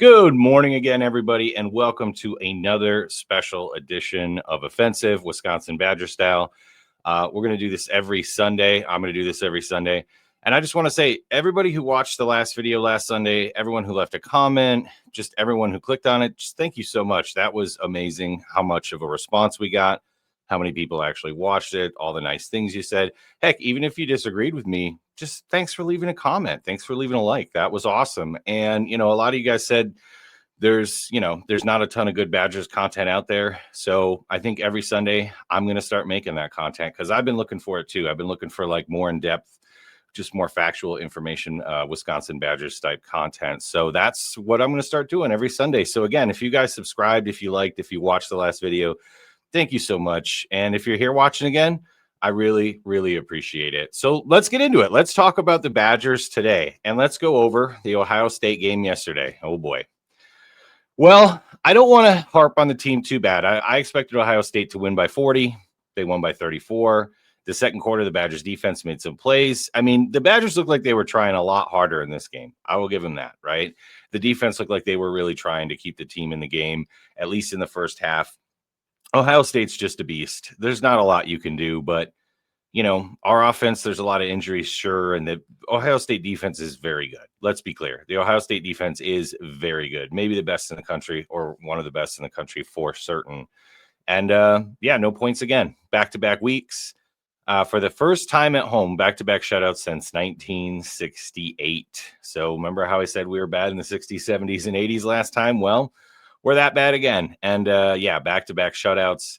Good morning again, everybody, and welcome to another special edition of Offensive Wisconsin Badger Style. We're going to do this every Sunday. I'm going to do this every Sunday. And I just want to say, everybody who watched the last video last Sunday, everyone who left a comment, just everyone who clicked on it, just thank you so much. That was amazing how much of a response we got, how many people actually watched it, all the nice things you said. Heck, even if you disagreed with me, just thanks for leaving a comment. Thanks for leaving a like. That was awesome. And, a lot of you guys said, there's not a ton of good Badgers content out there. So I think every Sunday I'm going to start making that content because I've been looking for it too. I've been looking for like more in depth, just more factual information, Wisconsin Badgers type content. So that's what I'm going to start doing every Sunday. So again, if you guys subscribed, if you liked, if you watched the last video, thank you so much. And if you're here watching again, I really, really appreciate it. So let's get into it. Let's talk about the Badgers today and let's go over the Ohio State game yesterday. Oh boy. Well, I don't want to harp on the team too bad. I expected Ohio State to win by 40. They won by 34. The second quarter, the Badgers defense made some plays. I mean, the Badgers looked like they were trying a lot harder in this game. I will give them that, right? The defense looked like they were really trying to keep the team in the game, at least in the first half. Ohio State's just a beast. There's not a lot you can do, but our offense, there's a lot of injuries, sure. And the Ohio State defense is very good. Let's be clear. The Ohio State defense is very good. Maybe the best in the country or one of the best in the country for certain. And no points again. Back-to-back weeks. For the first time at home, back-to-back shutouts since 1968. So remember how I said we were bad in the 60s, 70s, and 80s last time? Well, we're that bad again. And back-to-back shutouts.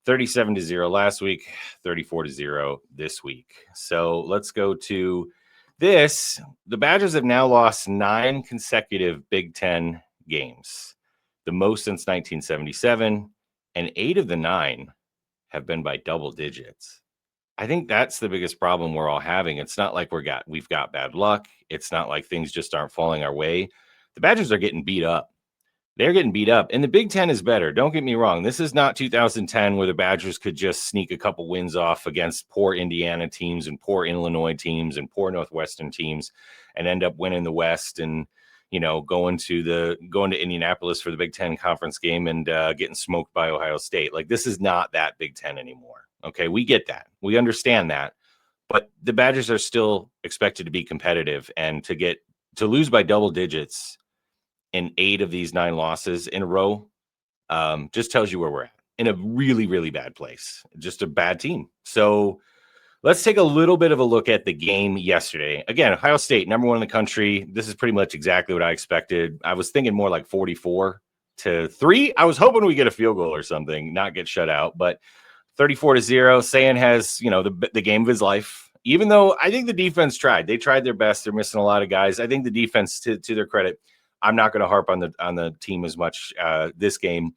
37-0 last week, 34-0 this week. So let's go to this. The Badgers have now lost 9 consecutive Big Ten games, the most since 1977, and 8 of the 9 have been by double digits. I think that's the biggest problem we're all having. It's not like we've got bad luck. It's not like things just aren't falling our way. The Badgers are getting beat up. They're getting beat up, and the Big Ten is better. Don't get me wrong. This is not 2010 where the Badgers could just sneak a couple wins off against poor Indiana teams and poor Illinois teams and poor Northwestern teams and end up winning the West and, going to Indianapolis for the Big Ten conference game and getting smoked by Ohio State. Like, this is not that Big Ten anymore. Okay, we get that. We understand that. But the Badgers are still expected to be competitive, and to lose by double digits in 8 of these 9 losses in a row just tells you where we're at, in a really, really bad place, just a bad team. So let's take a little bit of a look at the game yesterday. Again, Ohio State, number 1 in the country. This is pretty much exactly what I expected. I was thinking more like 44-3. I was hoping we get a field goal or something, not get shut out, but 34-0. Sayan has, the game of his life, even though I think the defense tried. They tried their best. They're missing a lot of guys. I think the defense, to their credit, I'm not going to harp on the team as much this game.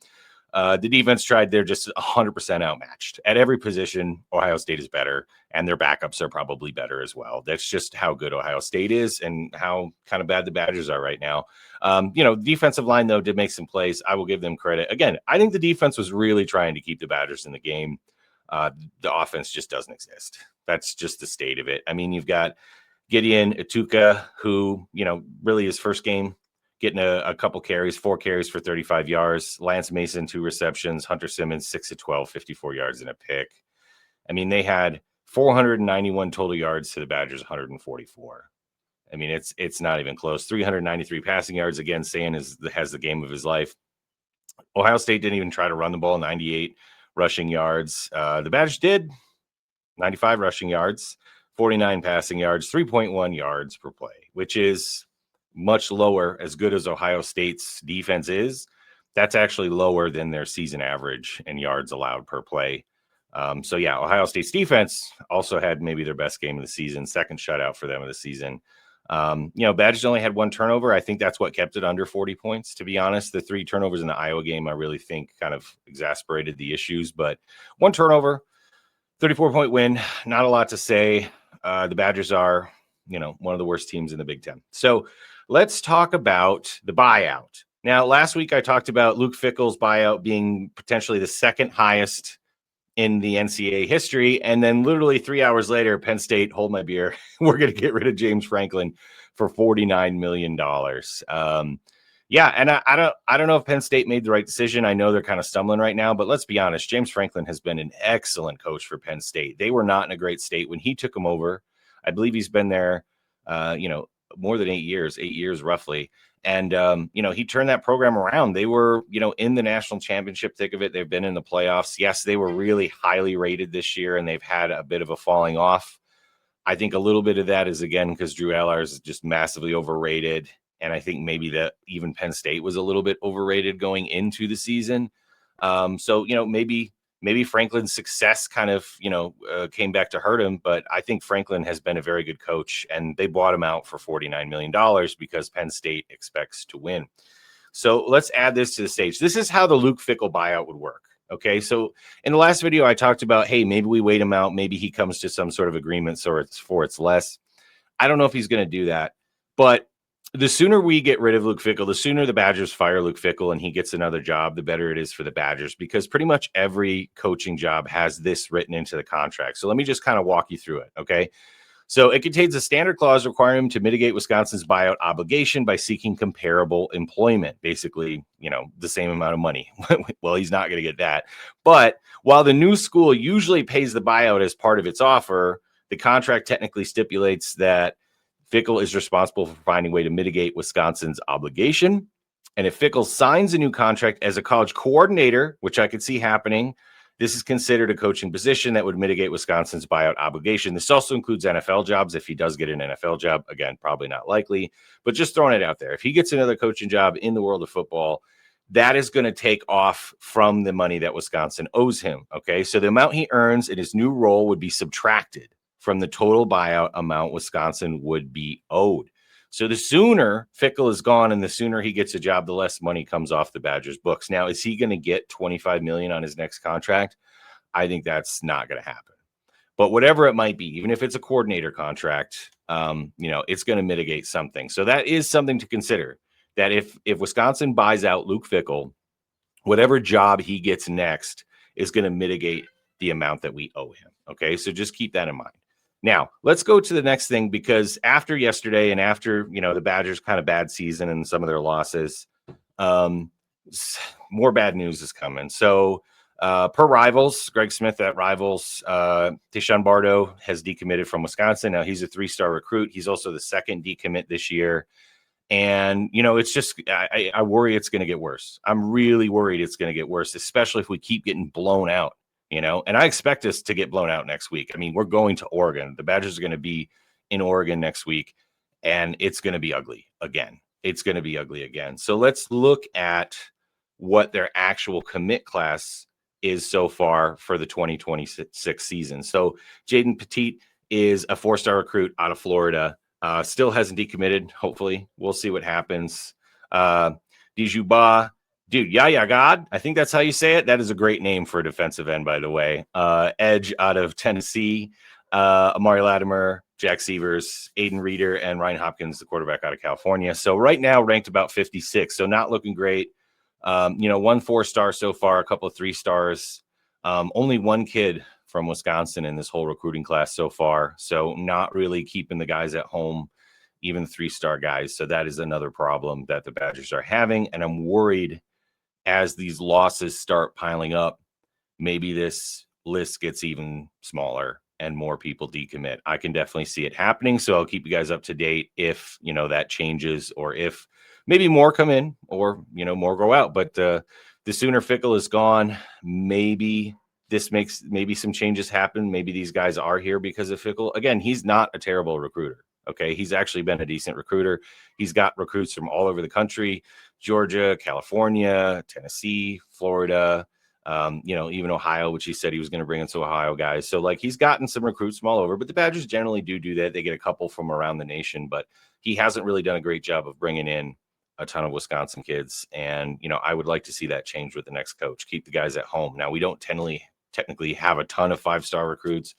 The defense tried. They're just 100% outmatched at every position. Ohio State is better, and their backups are probably better as well. That's just how good Ohio State is and how kind of bad the Badgers are right now. Defensive line, though, did make some plays. I will give them credit. Again, I think the defense was really trying to keep the Badgers in the game. The offense just doesn't exist. That's just the state of it. I mean, you've got Gideon Atuka, who, really his first game, getting a couple carries, 4 carries for 35 yards. Lance Mason, 2 receptions. Hunter Simmons, 6 of 12, 54 yards and a pick. I mean, they had 491 total yards to the Badgers, 144. I mean, it's not even close. 393 passing yards. Again, Sayan has the game of his life. Ohio State didn't even try to run the ball, 98 rushing yards. The Badgers did, 95 rushing yards, 49 passing yards, 3.1 yards per play, which is much lower. As good as Ohio State's defense is, that's actually lower than their season average in yards allowed per play. Ohio State's defense also had maybe their best game of the season, second shutout for them of the season. Badgers only had 1 turnover. I think that's what kept it under 40 points, to be honest. The 3 turnovers in the Iowa game, I really think kind of exasperated the issues, but 1 turnover, 34-point win, not a lot to say. The Badgers are, one of the worst teams in the Big Ten. So let's talk about the buyout. Now, last week I talked about Luke Fickell's buyout being potentially the second highest in the NCAA history. And then literally 3 hours later, Penn State, hold my beer, we're going to get rid of James Franklin for $49 million. Yeah, and I don't know if Penn State made the right decision. I know they're kind of stumbling right now, but let's be honest. James Franklin has been an excellent coach for Penn State. They were not in a great state when he took them over. I believe he's been there, more than 8 years, 8 years roughly. And he turned that program around. They were, in the national championship thick of it. They've been in the playoffs. Yes, they were really highly rated this year, and they've had a bit of a falling off. I think a little bit of that is, again, because Drew Allers is just massively overrated. And I think maybe that even Penn State was a little bit overrated going into the season. So, maybe Franklin's success kind of, came back to hurt him. But I think Franklin has been a very good coach, and they bought him out for $49 million because Penn State expects to win. So let's add this to the stage. This is how the Luke Fickell buyout would work. Okay, so in the last video, I talked about, hey, maybe we wait him out. Maybe he comes to some sort of agreement so it's less. I don't know if he's going to do that. But the sooner we get rid of Luke Fickell, the sooner the Badgers fire Luke Fickell and he gets another job, the better it is for the Badgers, because pretty much every coaching job has this written into the contract. So let me just kind of walk you through it, okay? So it contains a standard clause requiring him to mitigate Wisconsin's buyout obligation by seeking comparable employment, basically, the same amount of money. Well, he's not going to get that. But while the new school usually pays the buyout as part of its offer, the contract technically stipulates that Fickell is responsible for finding a way to mitigate Wisconsin's obligation. And if Fickell signs a new contract as a college coordinator, which I could see happening, this is considered a coaching position that would mitigate Wisconsin's buyout obligation. This also includes NFL jobs. If he does get an NFL job, again, probably not likely, but just throwing it out there. If he gets another coaching job in the world of football, that is going to take off from the money that Wisconsin owes him. Okay, so the amount he earns in his new role would be subtracted from the total buyout amount Wisconsin would be owed. So the sooner Fickell is gone and the sooner he gets a job, the less money comes off the Badgers' books. Now, is he going to get $25 million on his next contract? I think that's not going to happen. But whatever it might be, even if it's a coordinator contract, it's going to mitigate something. So that is something to consider, that if Wisconsin buys out Luke Fickell, whatever job he gets next is going to mitigate the amount that we owe him. Okay, so just keep that in mind. Now, let's go to the next thing, because after yesterday and after, the Badgers' kind of bad season and some of their losses, more bad news is coming. So per Rivals, Greg Smith at Rivals, Tayshaun Bardo has decommitted from Wisconsin. Now, he's a 3-star recruit. He's also the second decommit this year. And, it's just, I worry it's going to get worse. I'm really worried it's going to get worse, especially if we keep getting blown out. And I expect us to get blown out next week. I mean, we're going to Oregon. The Badgers are going to be in Oregon next week, and it's going to be ugly again. It's going to be ugly again. So let's look at what their actual commit class is so far for the 2026 season. So Jaden Petit is a 4-star recruit out of Florida. Still hasn't decommitted. Hopefully, we'll see what happens. Dijuba. Dude, Yaya God, I think that's how you say it. That is a great name for a defensive end, by the way. Edge out of Tennessee, Amari Latimer, Jack Severs, Aiden Reeder, and Ryan Hopkins, the quarterback out of California. So right now ranked about 56, so not looking great. 1 4-star so far, a couple of 3-stars. Only one kid from Wisconsin in this whole recruiting class so far, so not really keeping the guys at home, even 3-star guys. So that is another problem that the Badgers are having, and I'm worried as these losses start piling up, maybe this list gets even smaller and more people decommit. I can definitely see it happening. So I'll keep you guys up to date if, that changes, or if maybe more come in, or, more go out. But the sooner Fickell is gone, maybe this makes some changes happen. Maybe these guys are here because of Fickell. Again, he's not a terrible recruiter. Okay, he's actually been a decent recruiter. He's got recruits from all over the country: Georgia, California, Tennessee, Florida, even Ohio, which he said he was going to bring in some Ohio guys. So, he's gotten some recruits from all over, but the Badgers generally do that. They get a couple from around the nation, but he hasn't really done a great job of bringing in a ton of Wisconsin kids. And, I would like to see that change with the next coach. Keep the guys at home. Now, we don't technically have a ton of 5-star recruits,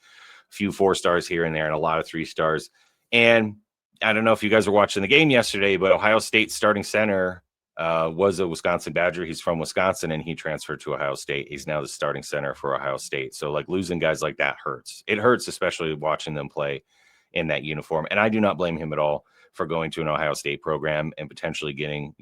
a few 4-stars here and there, and a lot of 3-stars. And I don't know if you guys were watching the game yesterday, but Ohio State starting center was a Wisconsin Badger. He's from Wisconsin, and he transferred to Ohio State. He's now the starting center for Ohio State. So, losing guys like that hurts. It hurts, especially watching them play in that uniform. And I do not blame him at all for going to an Ohio State program and potentially getting,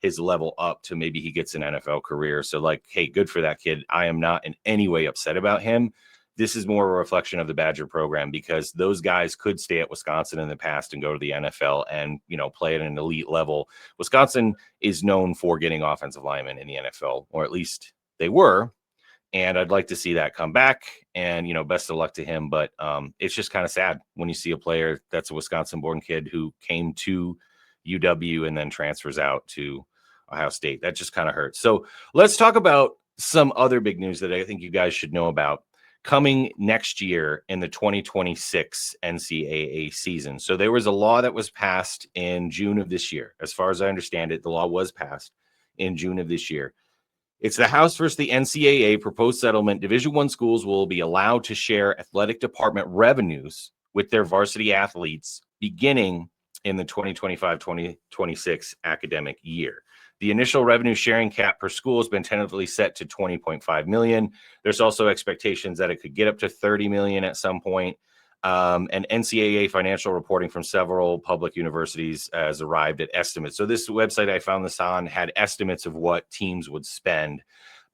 his level up to maybe he gets an NFL career. So like, hey, good for that kid. I am not in any way upset about him. This is more a reflection of the Badger program because those guys could stay at Wisconsin in the past and go to the NFL and, play at an elite level. Wisconsin is known for getting offensive linemen in the NFL, or at least they were. And I'd like to see that come back and, best of luck to him. But it's just kind of sad when you see a player that's a Wisconsin born kid who came to UW and then transfers out to Ohio State. That just kind of hurts. So let's talk about some other big news that I think you guys should know about coming next year in the 2026 NCAA season. So there was a law that was passed in June of this year. As far as I understand it, the law was passed in June of this year. It's the House versus the NCAA proposed settlement. Division I schools will be allowed to share athletic department revenues with their varsity athletes beginning in the 2025-2026 academic year. The initial revenue sharing cap per school has been tentatively set to $20.5 million. There's also expectations that it could get up to $30 million at some point. And NCAA financial reporting from several public universities has arrived at estimates. So this website I found this on had estimates of what teams would spend,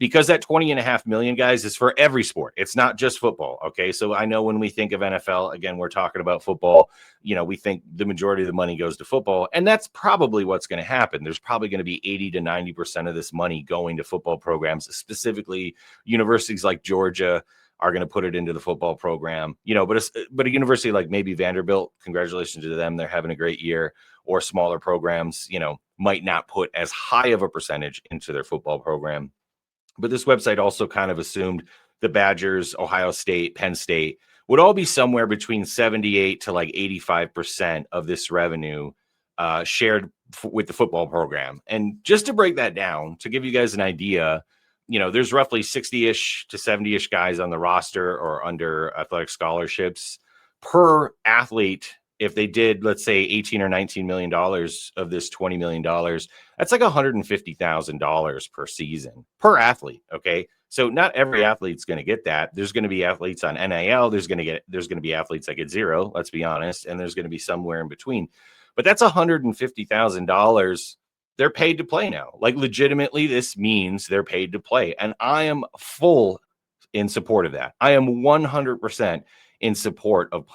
because that $20.5 million, guys, is for every sport. It's not just football. Okay. So I know when we think of NFL, again, we're talking about football, we think the majority of the money goes to football, and that's probably what's going to happen. There's probably going to be 80 to 90% of this money going to football programs, specifically universities like Georgia are going to put it into the football program, but a university like maybe Vanderbilt, congratulations to them. They're having a great year. Or smaller programs, might not put as high of a percentage into their football program. But this website also kind of assumed the Badgers, Ohio State, Penn State would all be somewhere between 78 to like 85% of this revenue shared with the football program. And just to break that down, to give you guys an idea, there's roughly 60-ish to 70-ish guys on the roster or under athletic scholarships per athlete. If they did, let's say, $18 or $19 million of this $20 million, that's like $150,000 per season per athlete. Okay. So not every athlete's going to get that. There's going to be athletes on NIL. There's going to be athletes that get zero, let's be honest. And there's going to be somewhere in between, but that's $150,000 they're paid to play now. Like legitimately, this means they're paid to play. And I am full in support of that. I am 100% in support of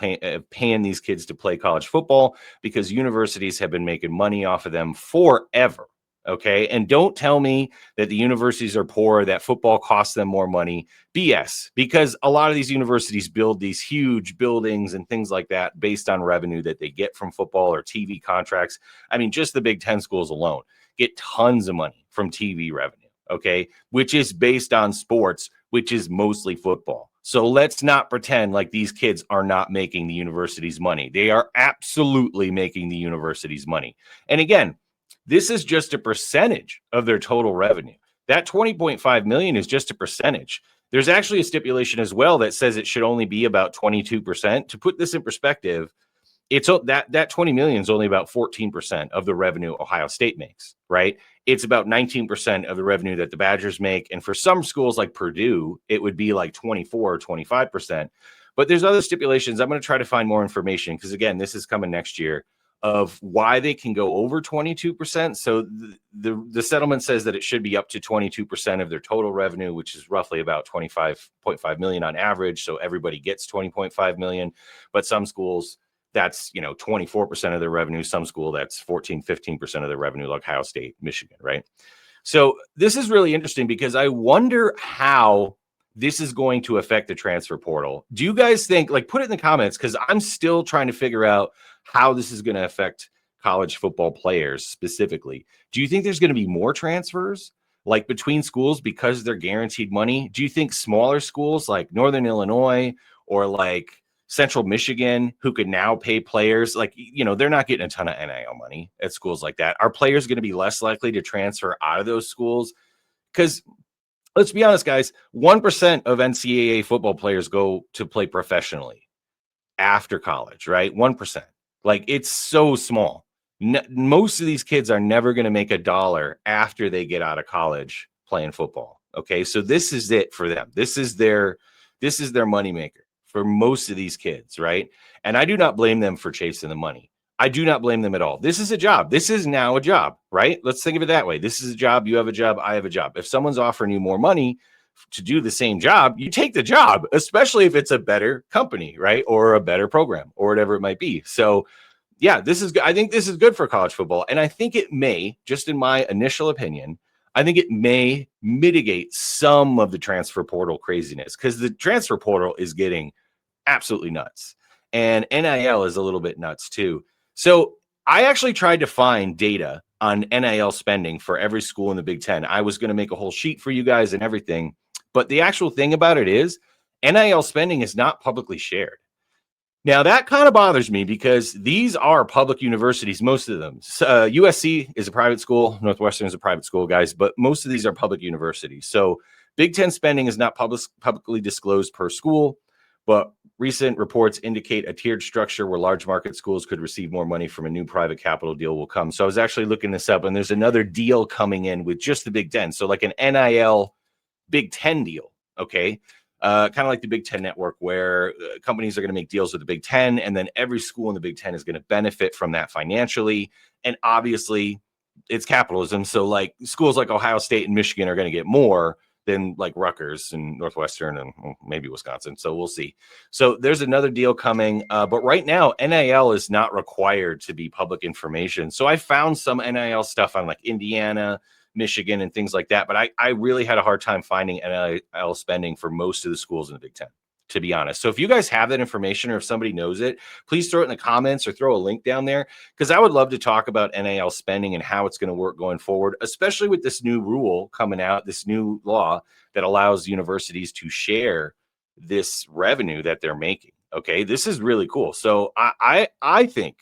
paying these kids to play college football, because universities have been making money off of them forever. Okay. And don't tell me that the universities are poor, that football costs them more money. BS, because a lot of these universities build these huge buildings and things like that based on revenue that they get from football or TV contracts. I mean, just the Big Ten schools alone get tons of money from TV revenue. Okay. Which is based on sports, which is mostly football. So let's not pretend like these kids are not making the university's money. They are absolutely making the university's money. And again, this is just a percentage of their total revenue. That $20.5 million is just a percentage. There's actually a stipulation as well that says it should only be about 22%. To put this in perspective, it's that 20 million is only about 14% of the revenue Ohio State makes, right? It's about 19% of the revenue that the Badgers make. And for some schools like Purdue, it would be like 24 or 25%. But there's other stipulations. I'm going to try to find more information because, again, this is coming next year, of why they can go over 22%. So the settlement says that it should be up to 22% of their total revenue, which is roughly about 25.5 million on average. So everybody gets 20.5 million, but some schools that's, 24% of their revenue. Some school that's 14, 15% of their revenue, like Ohio State, Michigan, right? So this is really interesting because I wonder how this is going to affect the transfer portal. Do you guys think, put it in the comments, because I'm still trying to figure out how this is going to affect college football players specifically. Do you think there's going to be more transfers between schools because they're guaranteed money? Do you think smaller schools like Northern Illinois or Central Michigan, who could now pay players, they're not getting a ton of NIL money at schools like that? Are players going to be less likely to transfer out of those schools? Because let's be honest, guys, 1% of NCAA football players go to play professionally after college, right? 1%. It's so small. Most of these kids are never going to make $1 after they get out of college playing football. Okay. So this is it for them. This is their moneymaker for most of these kids, right? And I do not blame them for chasing the money. I do not blame them at all. This is a job. This is now a job, right? Let's think of it that way. This is a job. You have a job. I have a job. If someone's offering you more money to do the same job, you take the job, especially if it's a better company, right? Or a better program or whatever it might be. So yeah, I think this is good for college football. And I think it may, just in my initial opinion, I think it may mitigate some of the transfer portal craziness, because the transfer portal is getting absolutely nuts. And NIL is a little bit nuts too. So I actually tried to find data on NIL spending for every school in the Big Ten. I was going to make a whole sheet for you guys and everything. But the actual thing about it is NIL spending is not publicly shared. Now, that kind of bothers me because these are public universities, most of them. USC is a private school. Northwestern is a private school, guys, but most of these are public universities. So Big Ten spending is not publicly disclosed per school, but recent reports indicate a tiered structure where large market schools could receive more money from a new private capital deal will come. So I was actually looking this up, and there's another deal coming in with just the Big Ten. So like an NIL Big Ten deal, okay? Kind of like the Big Ten network, where companies are going to make deals with the Big Ten, and then every school in the Big Ten is going to benefit from that financially. And obviously, it's capitalism. So like schools like Ohio State and Michigan are going to get more than like Rutgers and Northwestern and maybe Wisconsin. So we'll see. So there's another deal coming. But right now, NIL is not required to be public information. So I found some NIL stuff on like Indiana, Michigan, and things like that. But I really had a hard time finding NIL spending for most of the schools in the Big Ten, to be honest. So if you guys have that information, or if somebody knows it, please throw it in the comments or throw a link down there, because I would love to talk about NIL spending and how it's going to work going forward, especially with this new rule coming out, this new law that allows universities to share this revenue that they're making. Okay, this is really cool. So I think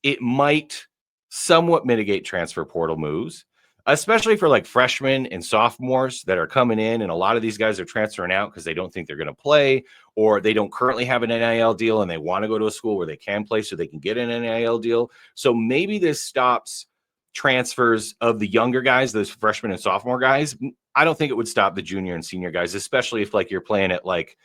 it might somewhat mitigate transfer portal moves, especially for like freshmen and sophomores that are coming in. And a lot of these guys are transferring out because they don't think they're going to play, or they don't currently have an NIL deal and they want to go to a school where they can play so they can get an NIL deal. So maybe this stops transfers of the younger guys, those freshmen and sophomore guys. I don't think it would stop the junior and senior guys, especially if like you're playing at like,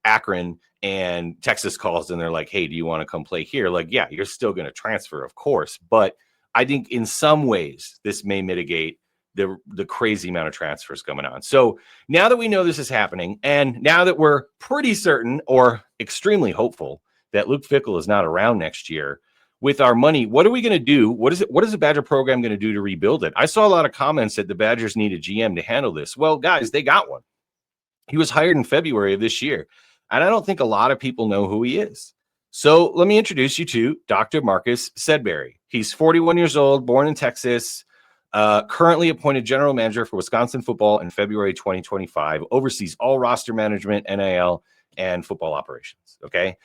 Akron and Texas calls and they're like, hey, do you want to come play here? Like, yeah, you're still going to transfer, of course. But I think in some ways this may mitigate the crazy amount of transfers coming on. So now that we know this is happening, and now that we're pretty certain or extremely hopeful that Luke Fickell is not around next year, with our money, what are we going to do? What is the Badger program going to do to rebuild it? I saw a lot of comments that the Badgers need a GM to handle this. Well, guys, they got one. He was hired in February of this year, and I don't think a lot of people know who he is. So let me introduce you to Dr. Marcus Sedbury. He's 41 years old, born in Texas, currently appointed general manager for Wisconsin football in February 2025, oversees all roster management, NIL, and football operations. Okay.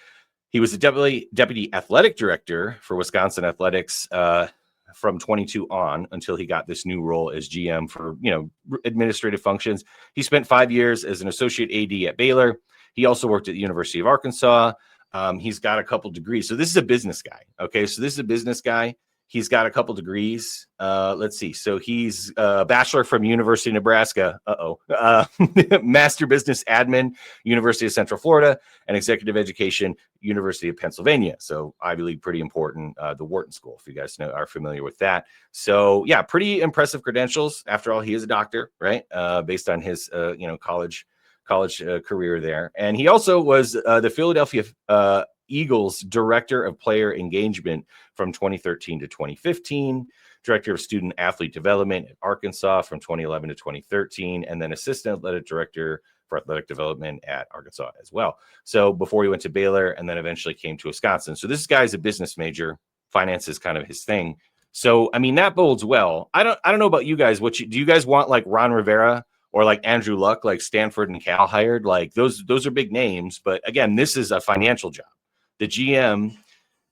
He was the deputy athletic director for Wisconsin athletics from 22 on until he got this new role as GM for, administrative functions. He spent 5 years as an associate AD at Baylor. He also worked at the University of Arkansas. He's got a couple degrees. So this is a business guy. Okay. So this is a business guy. He's got a couple degrees. Let's see. So he's a bachelor from University of Nebraska. Master Business Admin, University of Central Florida, and Executive Education, University of Pennsylvania. So Ivy League, pretty important. The Wharton School, if you guys are familiar with that. So yeah, pretty impressive credentials. After all, he is a doctor, right? Based on his, college career there. And he also was the Philadelphia Eagles Director of Player Engagement from 2013 to 2015, Director of Student Athlete Development at Arkansas from 2011 to 2013, and then Assistant Athletic Director for Athletic Development at Arkansas as well. So before he went to Baylor and then eventually came to Wisconsin. So this guy's a business major. Finance is kind of his thing. So, I mean, that bodes well. I don't know about you guys. Do you guys want like Ron Rivera or like Andrew Luck, like Stanford and Cal hired? Like those are big names. But again, this is a financial job. The GM,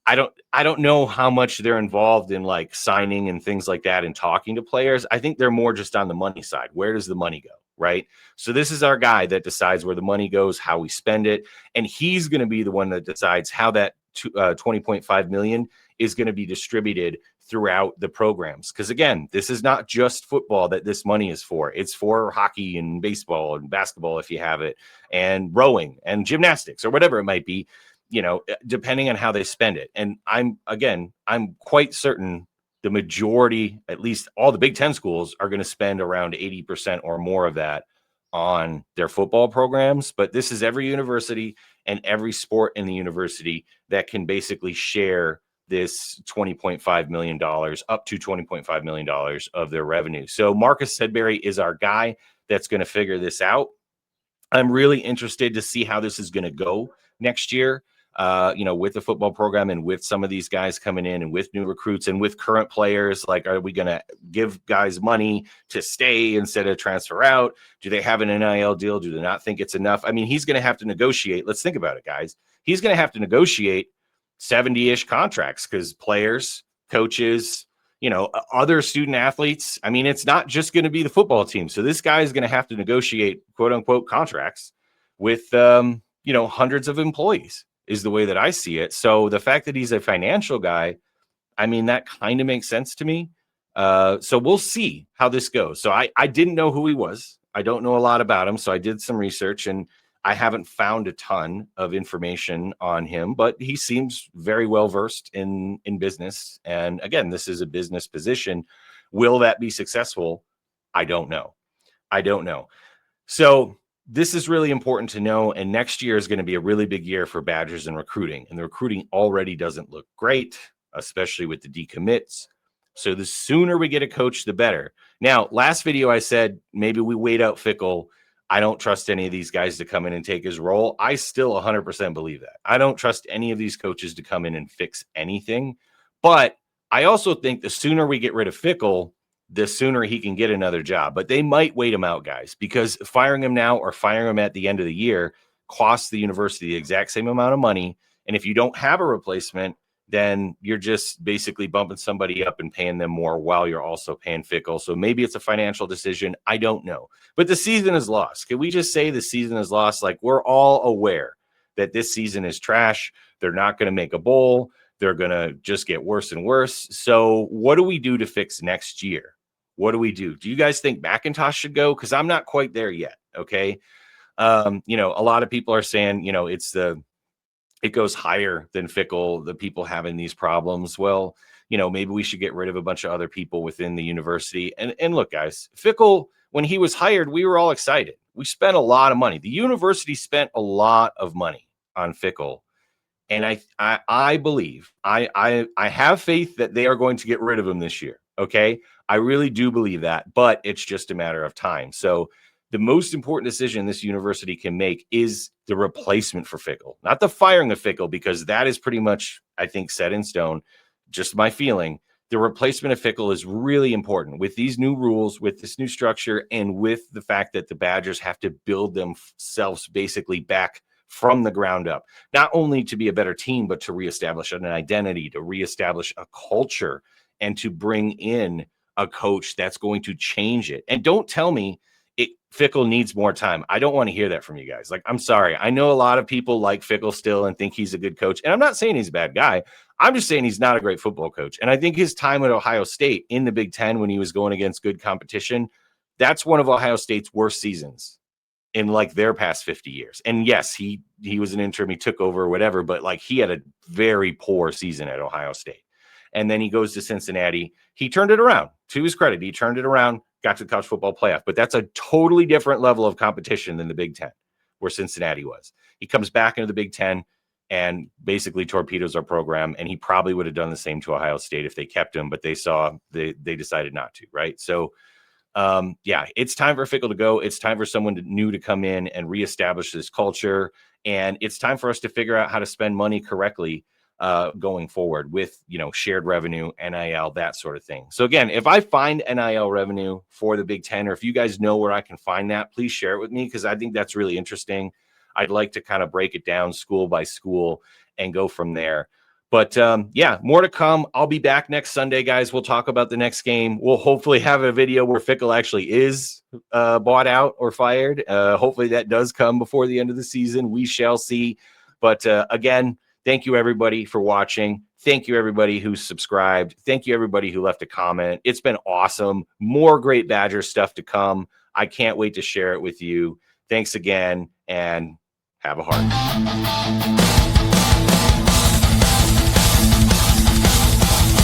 I don't know how much they're involved in like signing and things like that and talking to players. I think they're more just on the money side. Where does the money go? Right. So this is our guy that decides where the money goes, how we spend it. And he's going to be the one that decides how that $20.5 million is going to be distributed throughout the programs. Because again, this is not just football that this money is for. It's for hockey and baseball and basketball, if you have it, and rowing and gymnastics or whatever it might be. depending on how they spend it. And I'm quite certain the majority, at least all the Big Ten schools, are going to spend around 80% or more of that on their football programs. But this is every university and every sport in the university that can basically share this $20.5 million, up to $20.5 million of their revenue. So Marcus Sedbury is our guy that's going to figure this out. I'm really interested to see how this is going to go next year, with the football program and with some of these guys coming in and with new recruits and with current players. Like, are we going to give guys money to stay instead of transfer out? Do they have an NIL deal? Do they not think it's enough? I mean, he's going to have to negotiate. Let's think about it, guys. He's going to have to negotiate 70-ish contracts because players, coaches, other student athletes. I mean, it's not just going to be the football team. So this guy is going to have to negotiate quote unquote contracts with, hundreds of employees is the way that I see it. So the fact that he's a financial guy, I mean, that kind of makes sense to me. So we'll see how this goes. So I didn't know who he was. I don't know a lot about him. So I did some research and I haven't found a ton of information on him, but he seems very well versed in business. And again, this is a business position. Will that be successful? I don't know. So this is really important to know. And next year is going to be a really big year for Badgers in recruiting. And the recruiting already doesn't look great, especially with the decommits. So the sooner we get a coach, the better. Now, last video I said, maybe we wait out Fickell. I don't trust any of these guys to come in and take his role. I still 100% believe that. I don't trust any of these coaches to come in and fix anything. But I also think the sooner we get rid of Fickell, the sooner he can get another job. But they might wait him out, guys, because firing him now or firing him at the end of the year costs the university the exact same amount of money. And if you don't have a replacement, then you're just basically bumping somebody up and paying them more while you're also paying Fickell. So maybe it's a financial decision. I don't know. But the season is lost. Can we just say the season is lost? Like, we're all aware that this season is trash. They're not going to make a bowl. They're going to just get worse and worse. So what do we do to fix next year? What do we do? Do you guys think McIntosh should go? Because I'm not quite there yet. Okay. A lot of people are saying, it goes higher than Fickell, the people having these problems. Well, maybe we should get rid of a bunch of other people within the university. And look, guys, Fickell, when he was hired, we were all excited. We spent a lot of money. The university spent a lot of money on Fickell. And I believe, I have faith that they are going to get rid of him this year. Okay. I really do believe that, but it's just a matter of time. So the most important decision this university can make is the replacement for Fickell, not the firing of Fickell, because that is pretty much, I think, set in stone. Just my feeling. The replacement of Fickell is really important with these new rules, with this new structure, and with the fact that the Badgers have to build themselves basically back from the ground up, not only to be a better team, but to reestablish an identity, to reestablish a culture, and to bring in a coach that's going to change it. And don't tell me Fickell needs more time. I don't want to hear that from you guys. Like, I'm sorry. I know a lot of people like Fickell still and think he's a good coach. And I'm not saying he's a bad guy. I'm just saying he's not a great football coach. And I think his time at Ohio State in the Big Ten, when he was going against good competition, that's one of Ohio State's worst seasons in like their past 50 years. And yes, he was an interim. He took over or whatever, but like he had a very poor season at Ohio State. And then he goes to Cincinnati. He turned it around. To his credit, he turned it around, got to the college football playoff. But that's a totally different level of competition than the Big Ten, where Cincinnati was. He comes back into the Big Ten and basically torpedoes our program. And he probably would have done the same to Ohio State if they kept him, but they decided not to, right? So, it's time for Fickell to go. It's time for someone new to come in and reestablish this culture. And it's time for us to figure out how to spend money correctly going forward with, shared revenue, NIL, that sort of thing. So again, if I find NIL revenue for the Big Ten, or if you guys know where I can find that, please share it with me, because I think that's really interesting. I'd like to kind of break it down school by school and go from there. But more to come. I'll be back next Sunday, guys. We'll talk about the next game. We'll hopefully have a video where Fickell actually is bought out or fired. Hopefully that does come before the end of the season. We shall see. But again, thank you, everybody, for watching. Thank you, everybody who's subscribed. Thank you, everybody who left a comment. It's been awesome. More great Badger stuff to come. I can't wait to share it with you. Thanks again, and have a heart.